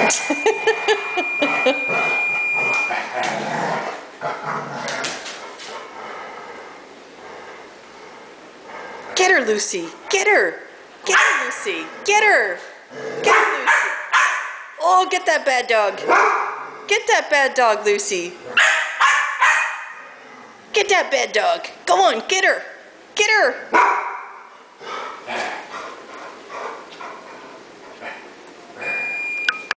Get her, Lucy. Get her. Get her, Lucy. Get her. Get her, Lucy. Oh, get that bad dog. Get that bad dog, Lucy. Get that bad dog. Go on, get her. Get her.